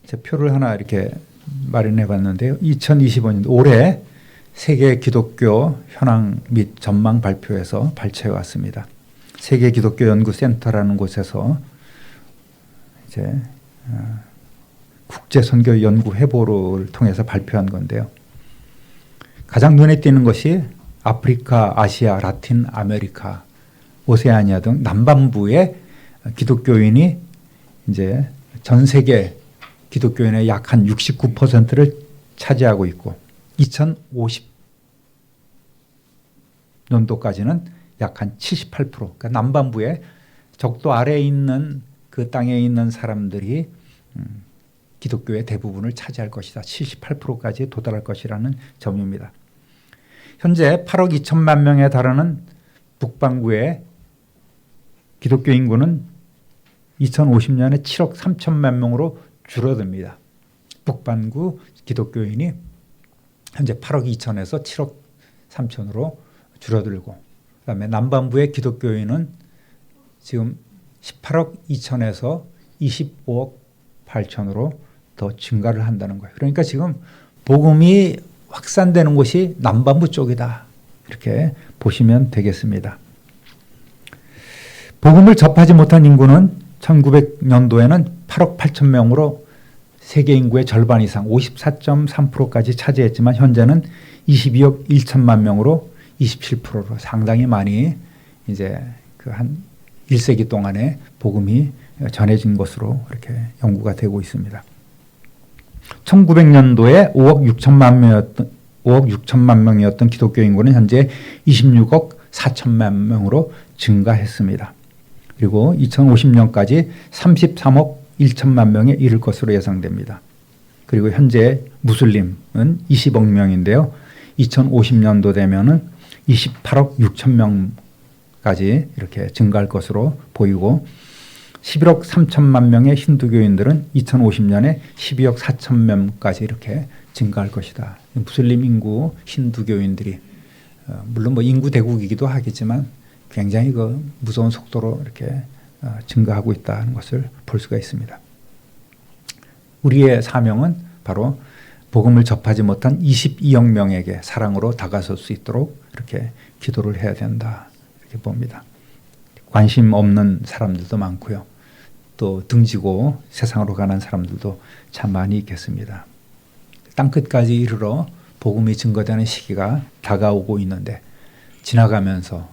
제 표를 하나 이렇게 마련해 봤는데요. 2025년 올해 세계 기독교 현황 및 전망 발표에서 발췌해 왔습니다. 세계 기독교 연구센터라는 곳에서 이제 국제 선교 연구 회보를 통해서 발표한 건데요. 가장 눈에 띄는 것이 아프리카, 아시아, 라틴 아메리카, 오세아니아 등 남반부의 기독교인이 이제 전 세계 기독교인의 약 한 69%를 차지하고 있고 2050년도까지는 약 한 78%, 그러니까 남반부의 적도 아래에 있는 그 땅에 있는 사람들이 기독교의 대부분을 차지할 것이다. 78%까지 도달할 것이라는 점입니다. 현재 8억 2천만 명에 달하는 북반구의 기독교 인구는 2050년에 7억 3천만 명으로 줄어듭니다. 북반구 기독교인이 현재 8억 2천에서 7억 3천으로 줄어들고, 그다음에 남반부의 기독교인은 지금 18억 2천에서 25억 8천으로 더 증가를 한다는 거예요. 그러니까 지금 복음이 확산되는 곳이 남반부 쪽이다, 이렇게 보시면 되겠습니다. 복음을 접하지 못한 인구는 1900년도에는 8억 8천 명으로 세계 인구의 절반 이상 54.3%까지 차지했지만 현재는 22억 1천만 명으로 27%로 상당히 많이 이제 그 한 1세기 동안에 복음이 전해진 것으로 이렇게 연구가 되고 있습니다. 1900년도에 5억 6천만 명이었던 기독교 인구는 현재 26억 4천만 명으로 증가했습니다. 그리고 2050년까지 33억 1천만 명에 이를 것으로 예상됩니다. 그리고 현재 무슬림은 20억 명인데요. 2050년도 되면은 28억 6천 명까지 이렇게 증가할 것으로 보이고 11억 3천만 명의 힌두교인들은 2050년에 12억 4천 명까지 이렇게 증가할 것이다. 무슬림 인구, 힌두교인들이 물론 뭐 인구 대국이기도 하겠지만 굉장히 그 무서운 속도로 이렇게 증가하고 있다는 것을 볼 수가 있습니다. 우리의 사명은 바로 복음을 접하지 못한 22억 명에게 사랑으로 다가설 수 있도록 이렇게 기도를 해야 된다, 이렇게 봅니다. 관심 없는 사람들도 많고요. 또 등지고 세상으로 가는 사람들도 참 많이 있겠습니다. 땅끝까지 이르러 복음이 증거되는 시기가 다가오고 있는데 지나가면서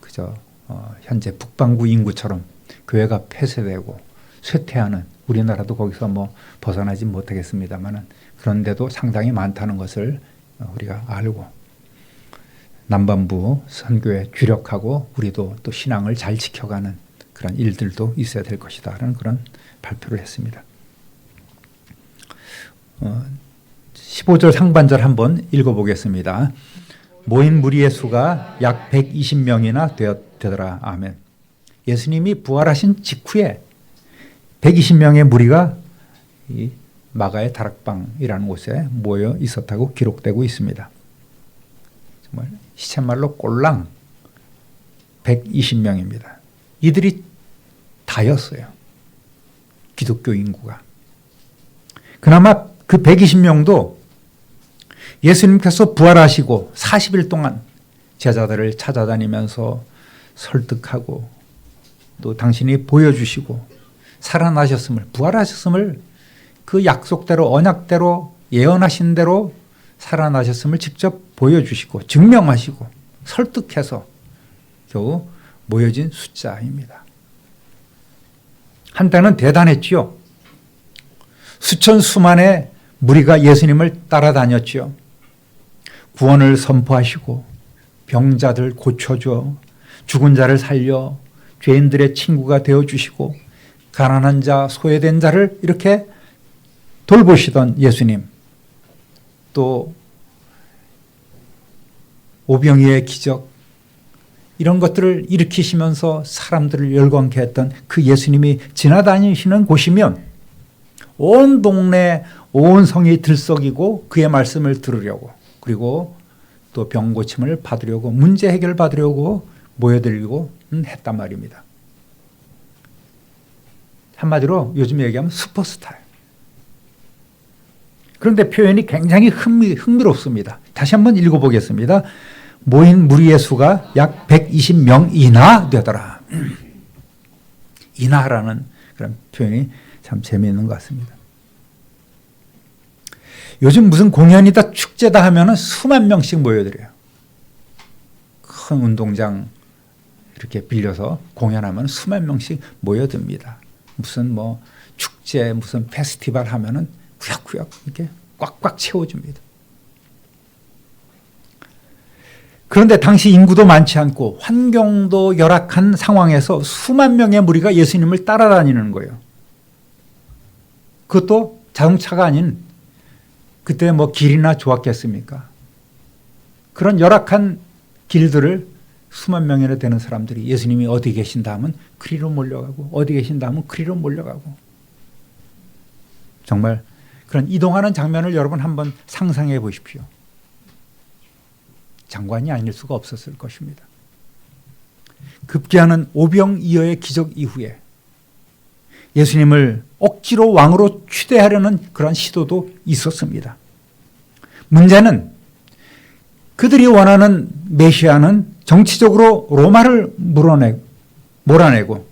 그저 현재 북반구 인구처럼 교회가 폐쇄되고 쇠퇴하는, 우리나라도 거기서 뭐 벗어나지 못하겠습니다만은 그런데도 상당히 많다는 것을 우리가 알고 남반부 선교에 주력하고 우리도 또 신앙을 잘 지켜가는 그런 일들도 있어야 될 것이다 라는 그런 발표를 했습니다. 15절 상반절 한번 읽어보겠습니다. 모인 무리의 수가 약 120명이나 되더라. 아멘. 예수님이 부활하신 직후에 120명의 무리가 이 마가의 다락방이라는 곳에 모여 있었다고 기록되고 있습니다. 정말 시쳇말로 꼴랑 120명입니다. 이들이 다였어요. 기독교 인구가. 그나마 그 120명도 예수님께서 부활하시고 40일 동안 제자들을 찾아다니면서 설득하고 또 당신이 보여주시고 살아나셨음을, 부활하셨음을 그 약속대로 언약대로 예언하신 대로 살아나셨음을 직접 보여주시고 증명하시고 설득해서 겨우 모여진 숫자입니다. 한때는 대단했지요. 수천 수만의 무리가 예수님을 따라다녔지요. 구원을 선포하시고 병자들 고쳐줘, 죽은 자를 살려 죄인들의 친구가 되어주시고 가난한 자, 소외된 자를 이렇게 돌보시던 예수님, 또 오병이의 기적, 이런 것들을 일으키시면서 사람들을 열광케 했던 그 예수님이 지나다니시는 곳이면 온 동네, 온 성이 들썩이고 그의 말씀을 들으려고, 그리고 또 병 고침을 받으려고, 문제 해결 받으려고 모여들고 했단 말입니다. 한마디로 요즘 얘기하면 슈퍼스타예요. 그런데 표현이 굉장히 흥미롭습니다. 다시 한번 읽어보겠습니다. 모인 무리의 수가 약 120명이나 되더라. 이나라는 그런 표현이 참 재미있는 것 같습니다. 요즘 무슨 공연이다 축제다 하면은 수만 명씩 모여들어요. 큰 운동장 이렇게 빌려서 공연하면 수만 명씩 모여듭니다. 무슨 뭐 축제 무슨 페스티벌 하면은 구역구역 이렇게 꽉꽉 채워줍니다. 그런데 당시 인구도 많지 않고 환경도 열악한 상황에서 수만 명의 무리가 예수님을 따라다니는 거예요. 그것도 자동차가 아닌 그때 뭐 길이나 좋았겠습니까? 그런 열악한 길들을 수만 명이나 되는 사람들이 예수님이 어디 계신다 하면 그리로 몰려가고 어디 계신다 하면 그리로 몰려가고 정말 그런 이동하는 장면을 여러분 한번 상상해 보십시오. 장관이 아닐 수가 없었을 것입니다. 급기야는 오병이어의 기적 이후에 예수님을 억지로 왕으로 추대하려는 그런 시도도 있었습니다. 문제는 그들이 원하는 메시아는 정치적으로 로마를 몰아내고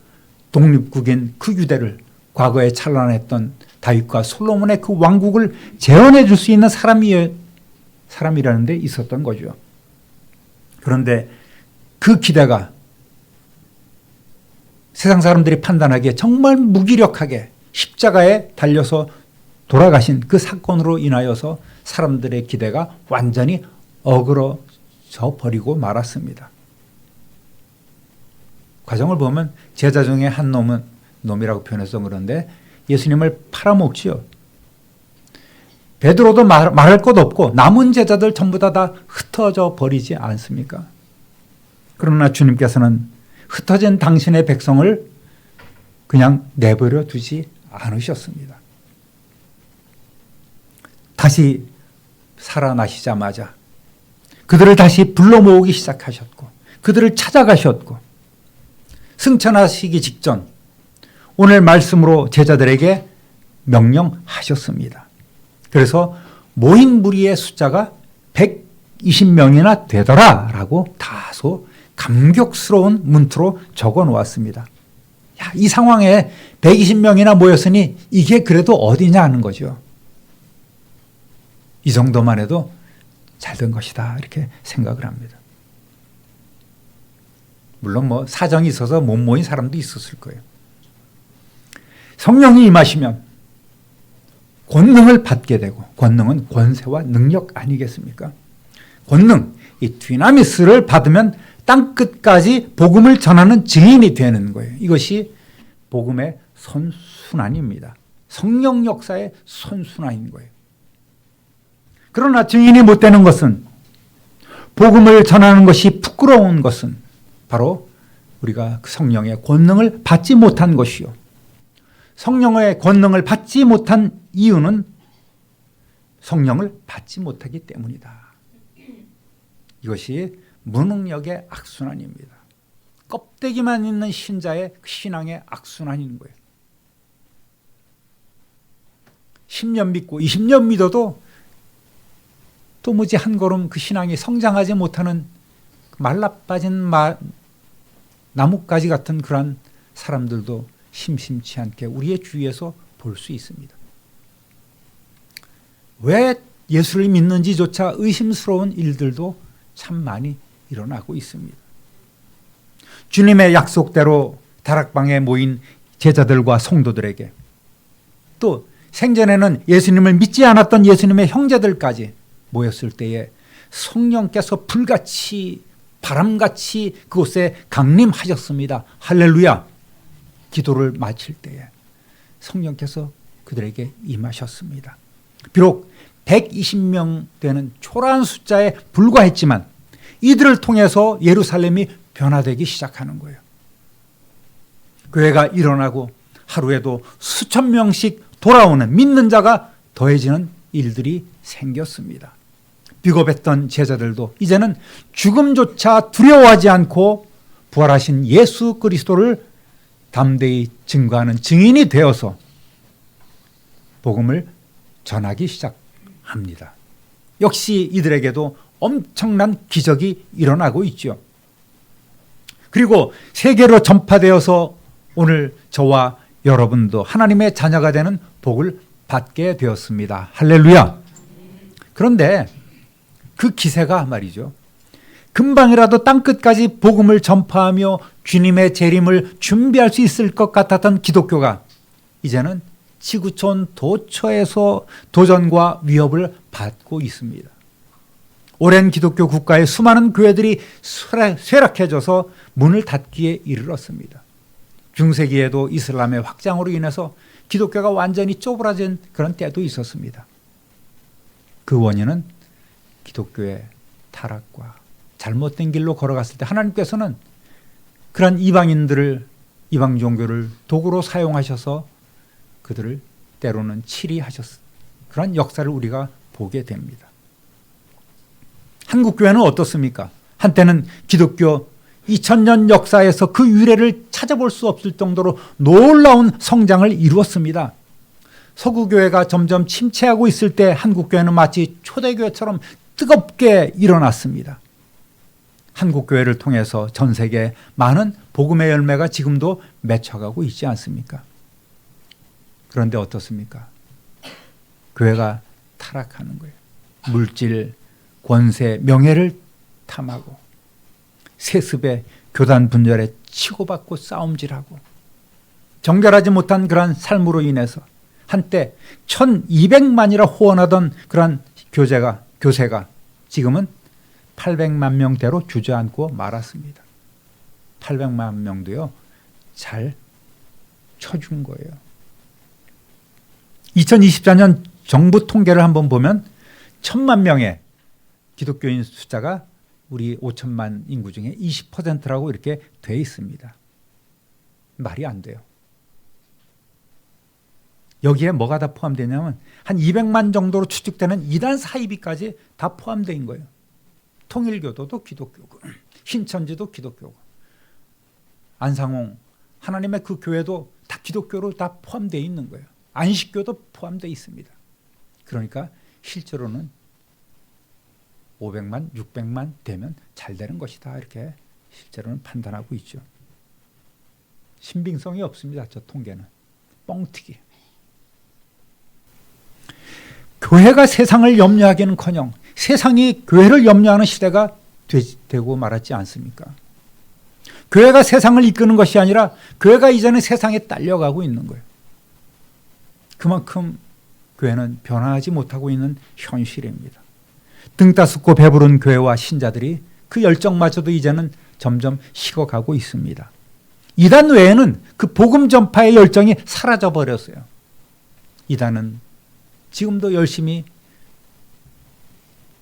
독립국인 그 유대를 과거에 찬란했던 다윗과 솔로몬의 그 왕국을 재현해 줄 수 있는 사람이라는 데 있었던 거죠. 그런데 그 기대가 세상 사람들이 판단하기에 정말 무기력하게 십자가에 달려서 돌아가신 그 사건으로 인하여서 사람들의 기대가 완전히 어그러져 버리고 말았습니다. 과정을 보면 제자 중에 한 놈이라고 표현해서 그런데 예수님을 팔아먹지요. 베드로도 말할 것 없고 남은 제자들 전부 다 흩어져 버리지 않습니까? 그러나 주님께서는 흩어진 당신의 백성을 그냥 내버려 두지 않으셨습니다. 다시 살아나시자마자 그들을 다시 불러 모으기 시작하셨고 그들을 찾아가셨고 승천하시기 직전 오늘 말씀으로 제자들에게 명령하셨습니다. 그래서 모인 무리의 숫자가 120명이나 되더라라고 다소 감격스러운 문구로 적어 놓았습니다. 야, 이 상황에 120명이나 모였으니 이게 그래도 어디냐 하는 거죠. 이 정도만 해도 잘된 것이다 이렇게 생각을 합니다. 물론 뭐 사정이 있어서 못 모인 사람도 있었을 거예요. 성령이 임하시면 권능을 받게 되고 권능은 권세와 능력 아니겠습니까? 권능, 이 디나미스를 받으면 땅끝까지 복음을 전하는 증인이 되는 거예요. 이것이 복음의 선순환입니다. 성령 역사의 선순환인 거예요. 그러나 증인이 못 되는 것은 복음을 전하는 것이 부끄러운 것은 바로 우리가 그 성령의 권능을 받지 못한 것이요. 성령의 권능을 받지 못한 이유는 성령을 받지 못하기 때문이다. 이것이 무능력의 악순환입니다. 껍데기만 있는 신자의 신앙의 악순환인 거예요. 10년 믿고 20년 믿어도 도무지 한 걸음 그 신앙이 성장하지 못하는 말라빠진 나뭇가지 같은 그런 사람들도 심심치 않게 우리의 주위에서 볼 수 있습니다. 왜 예수를 믿는지조차 의심스러운 일들도 참 많이 일어나고 있습니다. 주님의 약속대로 다락방에 모인 제자들과 성도들에게 또 생전에는 예수님을 믿지 않았던 예수님의 형제들까지 모였을 때에 성령께서 불같이 바람같이 그곳에 강림하셨습니다. 할렐루야. 기도를 마칠 때에 성령께서 그들에게 임하셨습니다. 비록 120명 되는 초라한 숫자에 불과했지만 이들을 통해서 예루살렘이 변화되기 시작하는 거예요. 교회가 일어나고 하루에도 수천 명씩 돌아오는 믿는 자가 더해지는 일들이 생겼습니다. 비겁했던 제자들도 이제는 죽음조차 두려워하지 않고 부활하신 예수 그리스도를 담대히 증거하는 증인이 되어서 복음을 전하기 합니다. 역시 이들에게도 엄청난 기적이 일어나고 있죠. 그리고 세계로 전파되어서 오늘 저와 여러분도 하나님의 자녀가 되는 복을 받게 되었습니다. 할렐루야. 그런데 그 기세가 말이죠, 금방이라도 땅끝까지 복음을 전파하며 주님의 재림을 준비할 수 있을 것 같았던 기독교가 이제는 지구촌 도처에서 도전과 위협을 받고 있습니다. 오랜 기독교 국가의 수많은 교회들이 쇠락해져서 문을 닫기에 이르렀습니다. 중세기에도 이슬람의 확장으로 인해서 기독교가 완전히 쪼그라진 그런 때도 있었습니다. 그 원인은 기독교의 타락과 잘못된 길로 걸어갔을 때 하나님께서는 그런 이방인들을, 이방 종교를 도구로 사용하셔서 그들을 때로는 치리하셨습니다. 그런 역사를 우리가 보게 됩니다. 한국교회는 어떻습니까? 한때는 기독교 2000년 역사에서 그 유래를 찾아볼 수 없을 정도로 놀라운 성장을 이루었습니다. 서구교회가 점점 침체하고 있을 때 한국교회는 마치 초대교회처럼 뜨겁게 일어났습니다. 한국교회를 통해서 전 세계에 많은 복음의 열매가 지금도 맺혀가고 있지 않습니까? 그런데 어떻습니까? 교회가 타락하는 거예요. 물질, 권세, 명예를 탐하고 세습에 교단 분열에 치고받고 싸움질하고 정결하지 못한 그러한 삶으로 인해서 한때 1200만이라 호언하던 그러한 교세가 지금은 800만 명대로 주저앉고 말았습니다. 800만 명도요, 잘 쳐준 거예요. 2024년 정부 통계를 한번 보면 1000만 명의 기독교인 숫자가 우리 5천만 인구 중에 20%라고 이렇게 돼 있습니다. 말이 안 돼요. 여기에 뭐가 다 포함되냐면 한 200만 정도로 추측되는 이단 사이비까지 다 포함되어 있는 거예요. 통일교도도 기독교고, 신천지도 기독교고, 안상홍 하나님의 그 교회도 다 기독교로 다 포함되어 있는 거예요. 안식교도 포함되어 있습니다. 그러니까 실제로는 500만, 600만 되면 잘 되는 것이다, 이렇게 실제로는 판단하고 있죠. 신빙성이 없습니다. 저 통계는 뻥튀기. 교회가 세상을 염려하기는커녕 세상이 교회를 염려하는 시대가 되고 말았지 않습니까? 교회가 세상을 이끄는 것이 아니라 교회가 이제는 세상에 딸려가고 있는 거예요. 그만큼 교회는 변화하지 못하고 있는 현실입니다. 등 따숩고 배부른 교회와 신자들이 그 열정마저도 이제는 점점 식어가고 있습니다. 이단 외에는 그 복음 전파의 열정이 사라져 버렸어요. 이단은 지금도 열심히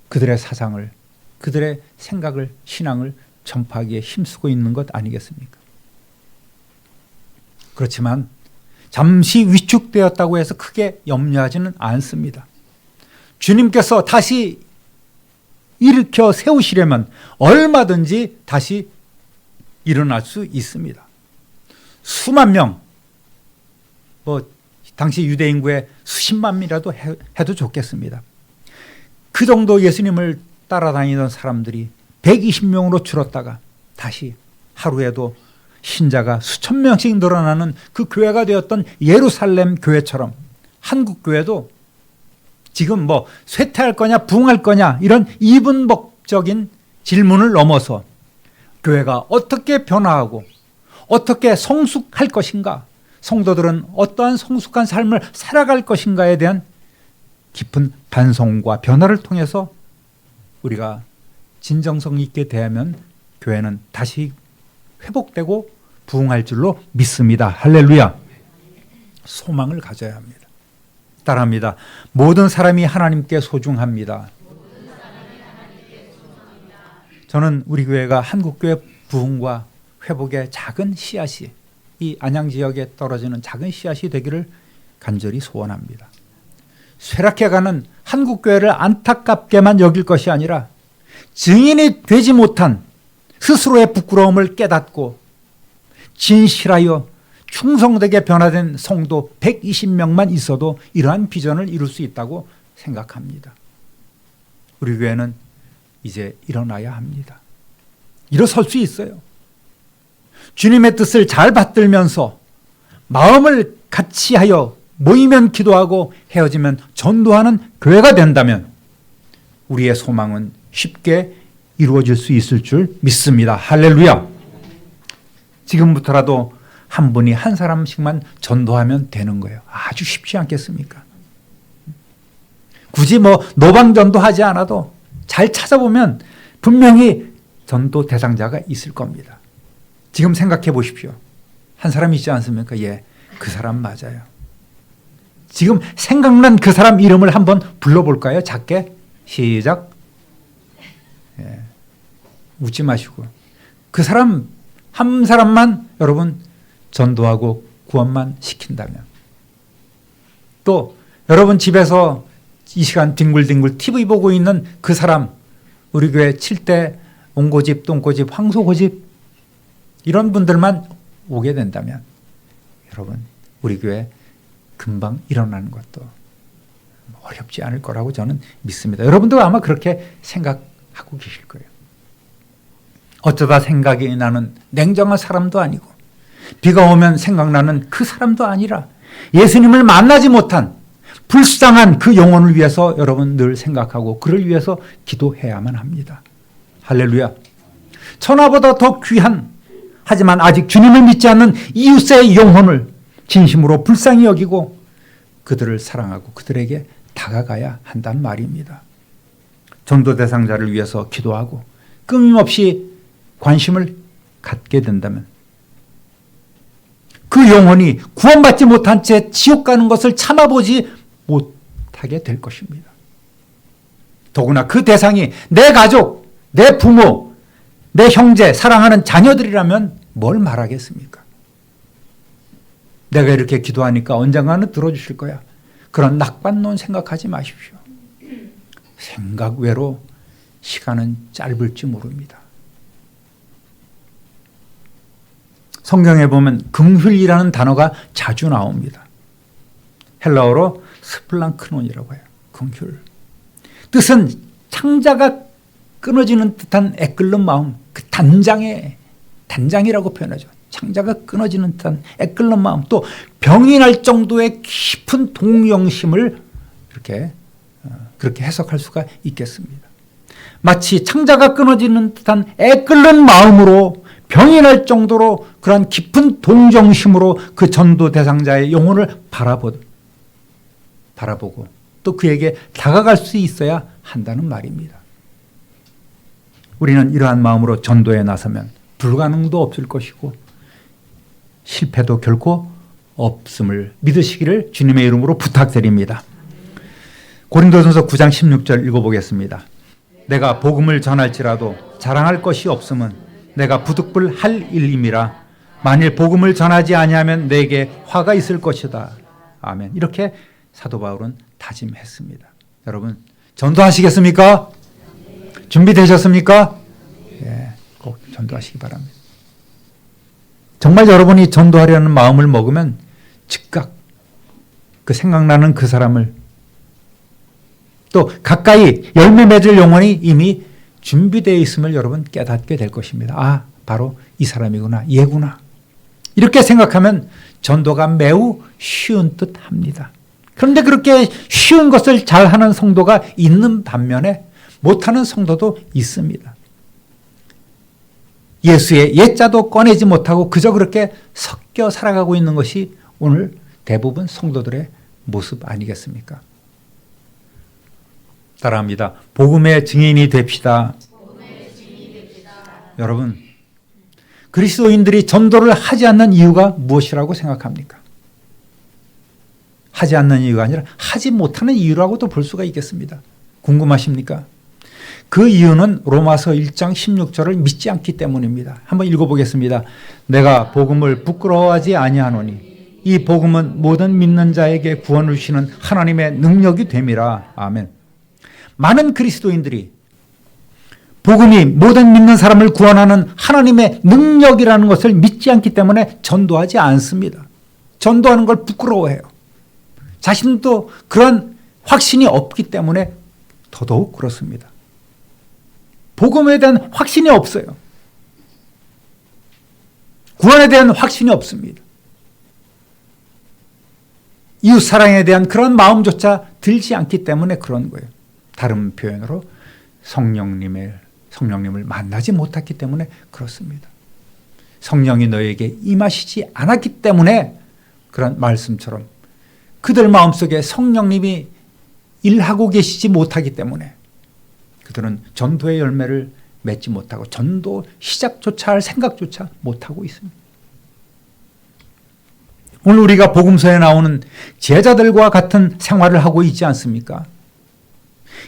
그들의 사상을, 그들의 생각을, 신앙을 전파하기에 힘쓰고 있는 것 아니겠습니까? 그렇지만 잠시 위축되었다고 해서 크게 염려하지는 않습니다. 주님께서 다시 일으켜 세우시려면 얼마든지 다시 일어날 수 있습니다. 수만 명, 당시 유대 인구의 수십만 명이라도 해도 좋겠습니다. 그 정도 예수님을 따라다니던 사람들이 120명으로 줄었다가 다시 하루에도 신자가 수천 명씩 늘어나는 그 교회가 되었던 예루살렘 교회처럼 한국 교회도 지금 쇠퇴할 거냐 부흥할 거냐 이런 이분법적인 질문을 넘어서 교회가 어떻게 변화하고 어떻게 성숙할 것인가, 성도들은 어떠한 성숙한 삶을 살아갈 것인가에 대한 깊은 반성과 변화를 통해서 우리가 진정성 있게 대하면 교회는 다시 회복되고 부흥할 줄로 믿습니다. 할렐루야. 소망을 가져야 합니다. 따라합니다. 모든 사람이 하나님께 소중합니다. 저는 우리 교회가 한국교회 부흥과 회복의 작은 씨앗이, 이 안양 지역에 떨어지는 작은 씨앗이 되기를 간절히 소원합니다. 쇠락해가는 한국교회를 안타깝게만 여길 것이 아니라 증인이 되지 못한 스스로의 부끄러움을 깨닫고 진실하여 충성되게 변화된 성도 120명만 있어도 이러한 비전을 이룰 수 있다고 생각합니다. 우리 교회는 이제 일어나야 합니다. 일어설 수 있어요. 주님의 뜻을 잘 받들면서 마음을 같이 하여 모이면 기도하고 헤어지면 전도하는 교회가 된다면 우리의 소망은 쉽게 이루어질 수 있을 줄 믿습니다. 할렐루야. 지금부터라도 한 분이 한 사람씩만 전도하면 되는 거예요. 아주 쉽지 않겠습니까? 굳이 노방전도 하지 않아도 잘 찾아보면 분명히 전도 대상자가 있을 겁니다. 지금 생각해 보십시오. 한 사람 있지 않습니까? 예, 그 사람 맞아요. 지금 생각난 그 사람 이름을 한번 불러볼까요? 작게 시작. 예, 웃지 마시고 그 사람 한 사람만 여러분 전도하고 구원만 시킨다면, 또 여러분 집에서 이 시간 뒹굴뒹굴 TV 보고 있는 그 사람, 우리 교회 7대 옹고집, 똥고집, 황소고집 이런 분들만 오게 된다면 여러분 우리 교회 금방 일어나는 것도 어렵지 않을 거라고 저는 믿습니다. 여러분도 아마 그렇게 생각하고 계실 거예요. 어쩌다 생각이 나는 냉정한 사람도 아니고 비가 오면 생각나는 그 사람도 아니라 예수님을 만나지 못한 불쌍한 그 영혼을 위해서 여러분 늘 생각하고 그를 위해서 기도해야만 합니다. 할렐루야. 천하보다 더 귀한, 하지만 아직 주님을 믿지 않는 이웃의 영혼을 진심으로 불쌍히 여기고 그들을 사랑하고 그들에게 다가가야 한단 말입니다. 전도 대상자를 위해서 기도하고 끊임없이 관심을 갖게 된다면 그 영혼이 구원받지 못한 채 지옥 가는 것을 참아보지 못하게 될 것입니다. 더구나 그 대상이 내 가족, 내 부모, 내 형제, 사랑하는 자녀들이라면 뭘 말하겠습니까? 내가 이렇게 기도하니까 언젠가는 들어주실 거야. 그런 낙관론 생각하지 마십시오. 생각 외로 시간은 짧을지 모릅니다. 성경에 보면 긍휼이라는 단어가 자주 나옵니다. 헬라어로 스플랑크논이라고 해요. 긍휼. 뜻은 창자가 끊어지는 듯한 애끓는 마음, 그 단장이라고 표현하죠. 창자가 끊어지는 듯한 애끓는 마음, 또 병이 날 정도의 깊은 동정심을 그렇게 해석할 수가 있겠습니다. 마치 창자가 끊어지는 듯한 애끓는 마음으로 병이 날 정도로 그러한 깊은 동정심으로 그 전도 대상자의 영혼을 바라보고 또 그에게 다가갈 수 있어야 한다는 말입니다. 우리는 이러한 마음으로 전도에 나서면 불가능도 없을 것이고 실패도 결코 없음을 믿으시기를 주님의 이름으로 부탁드립니다. 고린도전서 9장 16절 읽어보겠습니다. 내가 복음을 전할지라도 자랑할 것이 없음은 내가 부득불할 일임이라. 만일 복음을 전하지 아니하면 내게 화가 있을 것이다. 아멘. 이렇게 사도 바울은 다짐했습니다. 여러분 전도하시겠습니까? 준비되셨습니까? 예, 꼭 전도하시기 바랍니다. 정말 여러분이 전도하려는 마음을 먹으면 즉각 그 생각나는 그 사람을, 또 가까이 열매 맺을 영혼이 이미 준비되어 있음을 여러분 깨닫게 될 것입니다. 아, 바로 이 사람이구나, 얘구나. 이렇게 생각하면 전도가 매우 쉬운 듯 합니다. 그런데 그렇게 쉬운 것을 잘하는 성도가 있는 반면에 못하는 성도도 있습니다. 예수의 옛자도 꺼내지 못하고 그저 그렇게 섞여 살아가고 있는 것이 오늘 대부분 성도들의 모습 아니겠습니까? 따라합니다. 복음의 증인이 됩시다. 여러분, 그리스도인들이 전도를 하지 않는 이유가 무엇이라고 생각합니까? 하지 않는 이유가 아니라 하지 못하는 이유라고도 볼 수가 있겠습니다. 궁금하십니까? 그 이유는 로마서 1장 16절을 믿지 않기 때문입니다. 한번 읽어보겠습니다. 내가 복음을 부끄러워하지 아니하노니 이 복음은 모든 믿는 자에게 구원을 주시는 하나님의 능력이 됨이라. 아멘. 많은 그리스도인들이 복음이 모든 믿는 사람을 구원하는 하나님의 능력이라는 것을 믿지 않기 때문에 전도하지 않습니다. 전도하는 걸 부끄러워해요. 자신도 그런 확신이 없기 때문에 더더욱 그렇습니다. 복음에 대한 확신이 없어요. 구원에 대한 확신이 없습니다. 이웃사랑에 대한 그런 마음조차 들지 않기 때문에 그런 거예요. 다른 표현으로 성령님을 만나지 못했기 때문에 그렇습니다. 성령이 너에게 임하시지 않았기 때문에 그런 말씀처럼 그들 마음속에 성령님이 일하고 계시지 못하기 때문에 그들은 전도의 열매를 맺지 못하고 전도 시작조차 할 생각조차 못하고 있습니다. 오늘 우리가 복음서에 나오는 제자들과 같은 생활을 하고 있지 않습니까?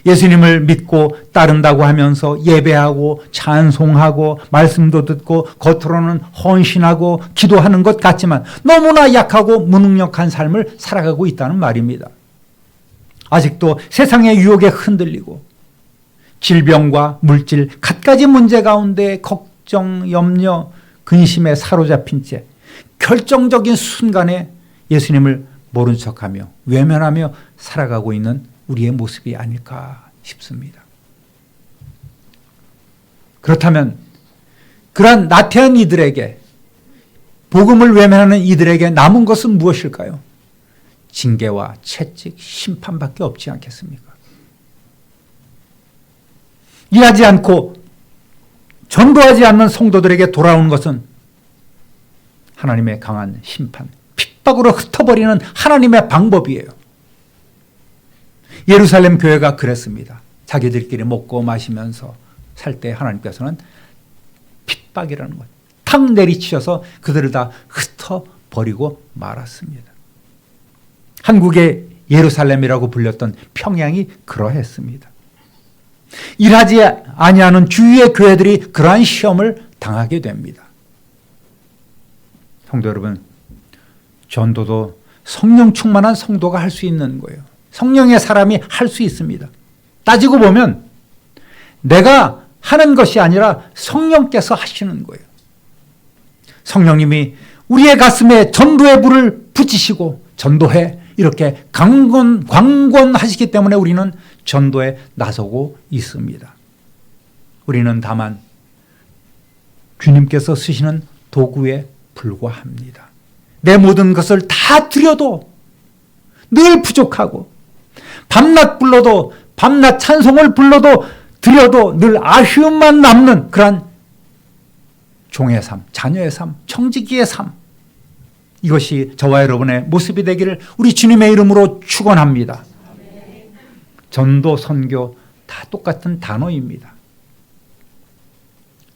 예수님을 믿고 따른다고 하면서 예배하고 찬송하고 말씀도 듣고 겉으로는 헌신하고 기도하는 것 같지만 너무나 약하고 무능력한 삶을 살아가고 있다는 말입니다. 아직도 세상의 유혹에 흔들리고 질병과 물질 갖가지 문제 가운데 걱정, 염려, 근심에 사로잡힌 채 결정적인 순간에 예수님을 모른 척하며 외면하며 살아가고 있는 우리의 모습이 아닐까 싶습니다. 그렇다면 그러한 나태한 이들에게, 복음을 외면하는 이들에게 남은 것은 무엇일까요? 징계와 채찍, 심판밖에 없지 않겠습니까? 일하지 않고 전도하지 않는 성도들에게 돌아오는 것은 하나님의 강한 심판, 핍박으로 흩어버리는 하나님의 방법이에요. 예루살렘 교회가 그랬습니다. 자기들끼리 먹고 마시면서 살 때 하나님께서는 핍박이라는 것, 탁 내리치셔서 그들을 다 흩어버리고 말았습니다. 한국의 예루살렘이라고 불렸던 평양이 그러했습니다. 일하지 아니하는 주위의 교회들이 그러한 시험을 당하게 됩니다. 성도 여러분, 전도도 성령 충만한 성도가 할 수 있는 거예요. 성령의 사람이 할 수 있습니다. 따지고 보면 내가 하는 것이 아니라 성령께서 하시는 거예요. 성령님이 우리의 가슴에 전도의 불을 붙이시고 전도해 이렇게 강권하시기 때문에 우리는 전도에 나서고 있습니다. 우리는 다만 주님께서 쓰시는 도구에 불과합니다. 내 모든 것을 다 드려도 늘 부족하고 밤낮 불러도 밤낮 찬송을 불러도 드려도 늘 아쉬움만 남는 그러한 종의 삶, 자녀의 삶, 청지기의 삶, 이것이 저와 여러분의 모습이 되기를 우리 주님의 이름으로 축원합니다. 전도, 선교 다 똑같은 단어입니다.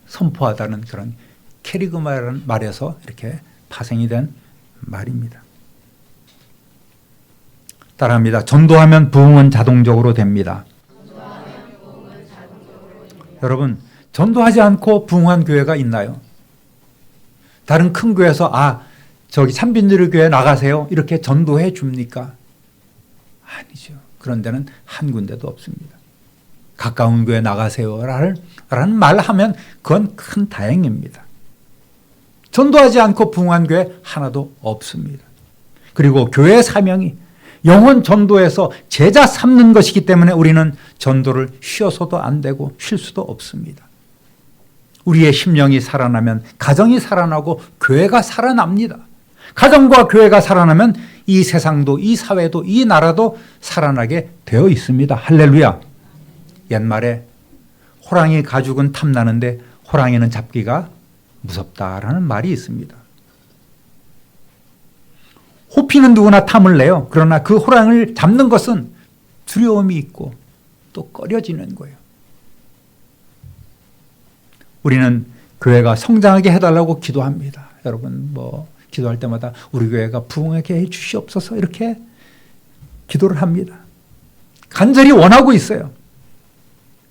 선포하다는 그런 캐리그마라는 말에서 이렇게 파생이 된 말입니다. 따라합니다. 전도하면 부흥은 자동적으로 됩니다. 여러분, 전도하지 않고 부흥한 교회가 있나요? 다른 큰 교회에서 저기 삼빈드리 교회 나가세요 이렇게 전도해 줍니까? 아니죠. 그런 데는 한 군데도 없습니다. 가까운 교회 나가세요라는 말하면 그건 큰 다행입니다. 전도하지 않고 부흥한 교회 하나도 없습니다. 그리고 교회의 사명이 영혼 전도에서 제자 삼는 것이기 때문에 우리는 전도를 쉬어서도 안 되고 쉴 수도 없습니다. 우리의 심령이 살아나면 가정이 살아나고 교회가 살아납니다. 가정과 교회가 살아나면 이 세상도 이 사회도 이 나라도 살아나게 되어 있습니다. 할렐루야. 옛말에 호랑이 가죽은 탐나는데 호랑이는 잡기가 무섭다라는 말이 있습니다. 호피는 누구나 탐을 내요. 그러나 그 호랑이를 잡는 것은 두려움이 있고 또 꺼려지는 거예요. 우리는 교회가 성장하게 해달라고 기도합니다. 여러분 기도할 때마다 우리 교회가 부흥하게 해 주시옵소서 이렇게 기도를 합니다. 간절히 원하고 있어요.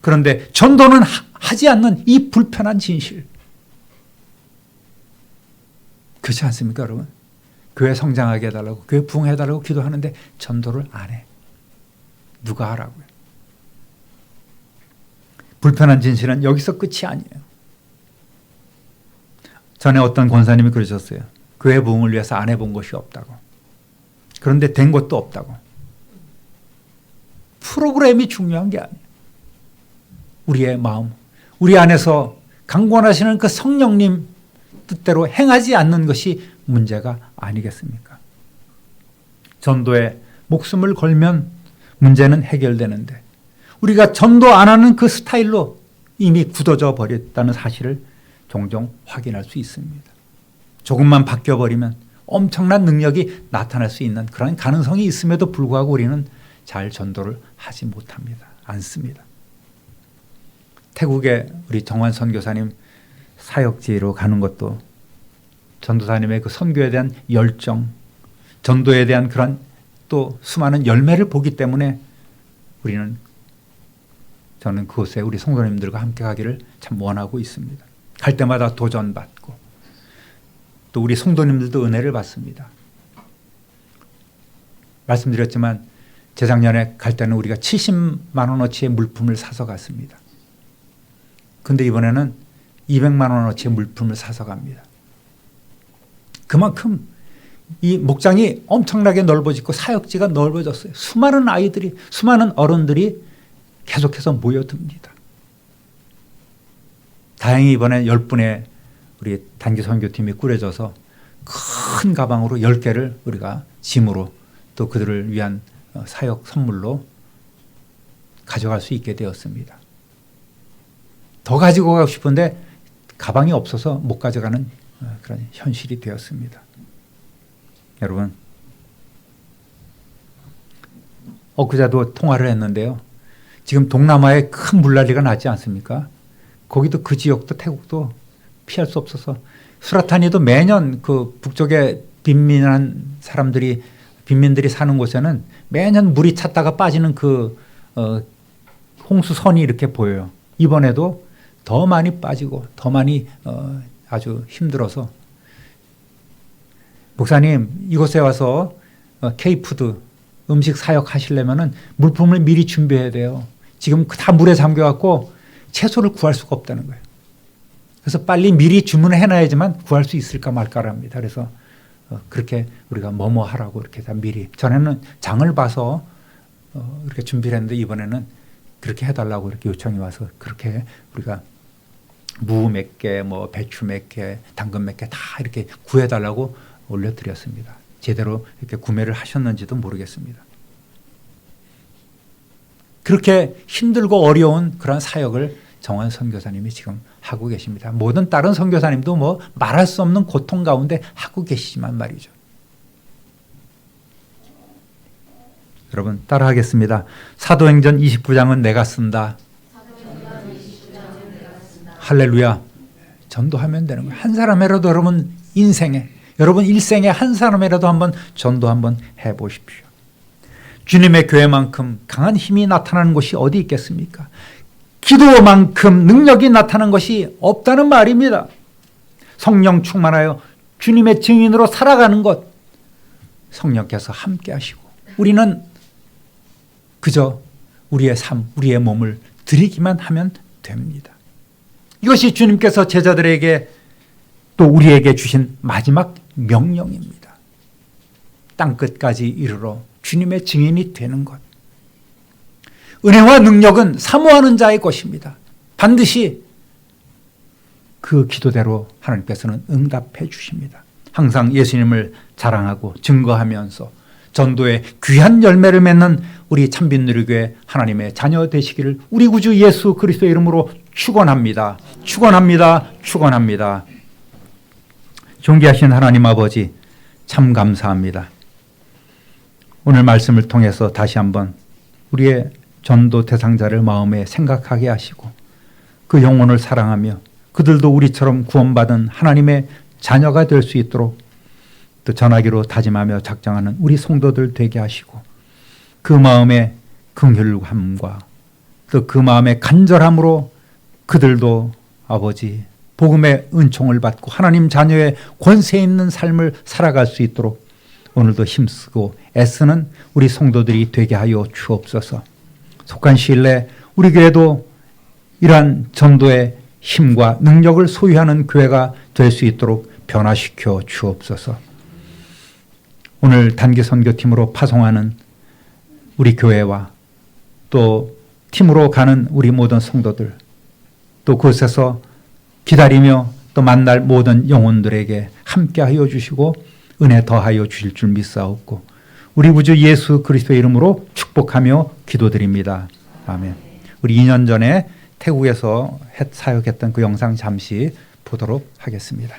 그런데 전도는 하지 않는 이 불편한 진실. 그렇지 않습니까, 여러분? 교회 성장하게 해달라고, 교회 부흥해달라고 기도하는데 전도를 안 해. 누가 하라고요? 불편한 진실은 여기서 끝이 아니에요. 전에 어떤 권사님이 그러셨어요. 교회 부흥을 위해서 안 해본 것이 없다고. 그런데 된 것도 없다고. 프로그램이 중요한 게 아니에요. 우리의 마음, 우리 안에서 강권하시는 그 성령님 뜻대로 행하지 않는 것이 문제가 아니겠습니까? 전도에 목숨을 걸면 문제는 해결되는데 우리가 전도 안 하는 그 스타일로 이미 굳어져 버렸다는 사실을 종종 확인할 수 있습니다. 조금만 바뀌어버리면 엄청난 능력이 나타날 수 있는 그런 가능성이 있음에도 불구하고 우리는 잘 전도를 하지 못합니다. 않습니다. 태국에 우리 정환 선교사님 사역지로 가는 것도 전도사님의 그 선교에 대한 열정, 전도에 대한 그런 또 수많은 열매를 보기 때문에 저는 그곳에 우리 성도님들과 함께 가기를 참 원하고 있습니다. 갈 때마다 도전받고 또 우리 성도님들도 은혜를 받습니다. 말씀드렸지만 재작년에 갈 때는 우리가 70만 원어치의 물품을 사서 갔습니다. 근데 이번에는 200만 원어치의 물품을 사서 갑니다. 그만큼 이 목장이 엄청나게 넓어지고 사역지가 넓어졌어요. 수많은 아이들이, 수많은 어른들이 계속해서 모여듭니다. 다행히 이번에 10분의 우리 단기 선교팀이 꾸려져서 큰 가방으로 10개를 우리가 짐으로 또 그들을 위한 사역 선물로 가져갈 수 있게 되었습니다. 더 가지고 가고 싶은데 가방이 없어서 못 가져가는 그런 현실이 되었습니다. 여러분, 엊그제도 통화를 했는데요. 지금 동남아에 큰 물난리가 나지 않습니까? 거기도 그 지역도 태국도 피할 수 없어서 수라타니도 매년 그 북쪽에 빈민들이 사는 곳에는 매년 물이 찼다가 빠지는 그 홍수선이 이렇게 보여요. 이번에도 더 많이 빠지고 더 많이 아주 힘들어서 목사님 이곳에 와서 K푸드 음식 사역하시려면 물품을 미리 준비해야 돼요. 지금 다 물에 잠겨갖고 채소를 구할 수가 없다는 거예요. 그래서 빨리 미리 주문을 해놔야지만 구할 수 있을까 말까랍니다. 그래서 그렇게 우리가 뭐뭐 하라고 이렇게 다 미리. 전에는 장을 봐서 이렇게 준비를 했는데 이번에는 그렇게 해달라고 이렇게 요청이 와서 그렇게 우리가 무 몇 개, 뭐 배추 몇 개, 당근 몇 개 다 이렇게 구해달라고 올려드렸습니다. 제대로 이렇게 구매를 하셨는지도 모르겠습니다. 그렇게 힘들고 어려운 그런 사역을 정환 선교사님이 지금 하고 계십니다. 모든 다른 선교사님도 뭐 말할 수 없는 고통 가운데 하고 계시지만 말이죠. 여러분 따라하겠습니다. 사도행전 29장은 내가 쓴다. 할렐루야. 전도하면 되는 거예요. 한 사람이라도 여러분 인생에, 여러분 일생에 한 사람이라도 한번 전도 한번 해보십시오. 주님의 교회만큼 강한 힘이 나타나는 곳이 어디 있겠습니까? 기도만큼 능력이 나타나는 것이 없다는 말입니다. 성령 충만하여 주님의 증인으로 살아가는 것, 성령께서 함께 하시고 우리는 그저 우리의 삶, 우리의 몸을 드리기만 하면 됩니다. 이것이 주님께서 제자들에게 또 우리에게 주신 마지막 명령입니다. 땅끝까지 이르러 주님의 증인이 되는 것. 은혜와 능력은 사모하는 자의 것입니다. 반드시 그 기도대로 하나님께서는 응답해 주십니다. 항상 예수님을 자랑하고 증거하면서 전도의 귀한 열매를 맺는 우리 참빛누리교회 하나님의 자녀 되시기를 우리 구주 예수 그리스도의 이름으로 축원합니다. 축원합니다. 축원합니다. 존귀하신 하나님 아버지 참 감사합니다. 오늘 말씀을 통해서 다시 한번 우리의 전도 대상자를 마음에 생각하게 하시고 그 영혼을 사랑하며 그들도 우리처럼 구원받은 하나님의 자녀가 될 수 있도록 또 전하기로 다짐하며 작정하는 우리 성도들 되게 하시고 그 마음의 긍휼함과 또 그 마음의 간절함으로 그들도 아버지 복음의 은총을 받고 하나님 자녀의 권세 있는 삶을 살아갈 수 있도록 오늘도 힘쓰고 애쓰는 우리 성도들이 되게 하여 주옵소서. 속한 시일 내 우리 교회도 이러한 전도의 힘과 능력을 소유하는 교회가 될 수 있도록 변화시켜 주옵소서. 오늘 단기 선교팀으로 파송하는 우리 교회와 또 팀으로 가는 우리 모든 성도들, 또 그곳에서 기다리며 또 만날 모든 영혼들에게 함께하여 주시고 은혜 더하여 주실 줄 믿사옵고 우리 구주 예수 그리스도의 이름으로 축복하며 기도드립니다. 아멘. 우리 2년 전에 태국에서 사역했던 그 영상 잠시 보도록 하겠습니다.